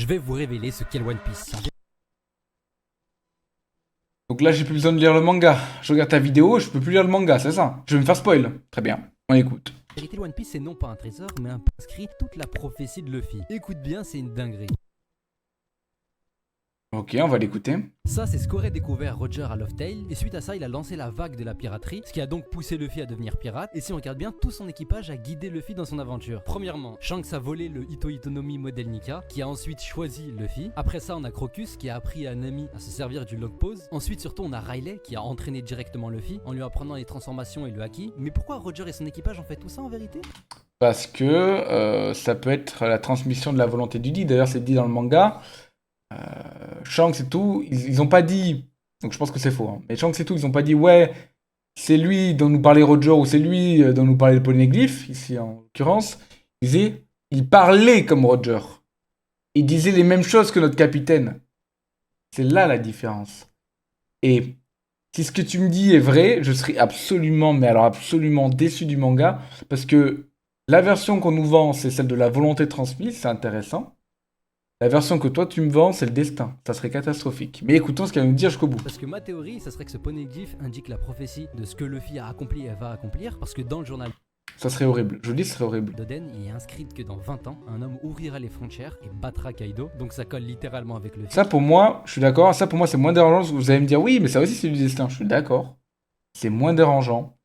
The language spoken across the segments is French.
je vais vous révéler ce qu'est le One Piece. Donc là, j'ai plus besoin de lire le manga. Je regarde ta vidéo, je peux plus lire le manga, c'est ça? Je vais me faire spoil. Très bien, on écoute. En vérité, le One Piece, c'est non pas un trésor, mais un inscrit toute la prophétie de Luffy. Écoute bien, c'est une dinguerie. Ok, on va l'écouter. Ça, c'est ce qu'aurait découvert Roger à Lost Tale, et suite à ça, il a lancé la vague de la piraterie, ce qui a donc poussé Luffy à devenir pirate, et si on regarde bien, tout son équipage a guidé Luffy dans son aventure. Premièrement, Shanks a volé le Ito Itonomi modèle Nika, qui a ensuite choisi Luffy. Après ça, on a Crocus, qui a appris à Nami à se servir du log pose. Ensuite, surtout, on a Riley, qui a entraîné directement Luffy, en lui apprenant les transformations et le haki. Mais pourquoi Roger et son équipage ont fait tout ça en vérité? Parce que ça peut être la transmission de la volonté du dit. D'ailleurs, c'est dit dans le manga. Shanks et tout, ils ont pas dit. Donc je pense que c'est faux. Hein. Mais Shanks et tout, ils ont pas dit ouais, c'est lui dont nous parlait Roger ou c'est lui dont nous parlait le poneglyphe, ici en l'occurrence. Ils disaient, il parlait comme Roger. Il disait les mêmes choses que notre capitaine. C'est là la différence. Et si ce que tu me dis est vrai, je serais absolument, mais alors absolument déçu du manga. Parce que la version qu'on nous vend, c'est celle de la volonté transmise, c'est intéressant. La version que toi tu me vends, c'est le destin. Ça serait catastrophique. Mais écoutons ce qu'elle va nous dire jusqu'au bout. Parce que ma théorie, ça serait que ce poneglyphe indique la prophétie de ce que Luffy a accompli et va accomplir, parce que dans le journal Ça serait horrible. Je dis, ce serait horrible. d'Oden, il est inscrit que dans 20 ans, un homme ouvrira les frontières et battra Kaido, donc ça colle littéralement avec Luffy. Ça pour moi, je suis d'accord. Ça pour moi, c'est moins dérangeant. Parce que vous allez me dire, oui, mais ça aussi c'est du destin. Je suis d'accord. C'est moins dérangeant.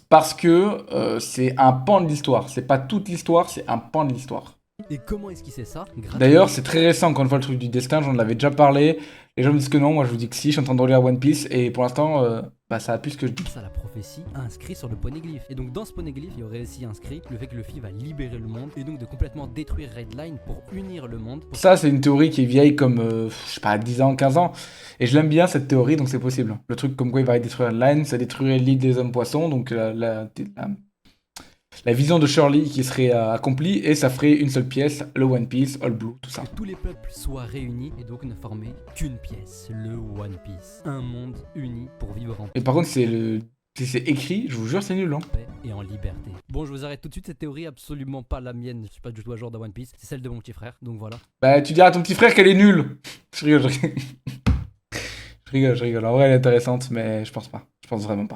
Parce que c'est un pan de l'histoire. C'est pas toute l'histoire, c'est un pan de l'histoire. Et comment est-ce qu'il sait ça? D'ailleurs, c'est très récent quand on voit le truc du destin, j'en avais déjà parlé. Les gens me disent que non, moi je vous dis que si, je suis en train de relire One Piece et pour l'instant, ça a plus ce que je dis. Ça, la prophétie inscrit sur le poneglyphe. Et donc dans ce poneglyphe, il y aurait aussi inscrit le fait que Luffy va libérer le monde et donc de complètement détruire Red Line pour unir le monde. Ça, c'est une théorie qui est vieille comme, je sais pas, 10 ans, 15 ans. Et je l'aime bien cette théorie, donc c'est possible. Le truc comme quoi il va détruire Red Line, ça détruirait l'île des hommes poissons, donc la vision de Shirley qui serait accomplie et ça ferait une seule pièce, le One Piece, All Blue, tout ça. Que tous les peuples soient réunis et donc ne former qu'une pièce, le One Piece. Un monde uni pour vivre en Et par contre, si c'est écrit, je vous jure, c'est nul. Hein. paix et en liberté. Bon, je vous arrête tout de suite, cette théorie absolument pas la mienne, je suis pas du tout à jour de One Piece, c'est celle de mon petit frère, donc voilà. Bah, tu diras à ton petit frère qu'elle est nulle. Je rigole, je rigole. Je rigole. En vrai, elle est intéressante, mais je pense pas. Je pense vraiment pas.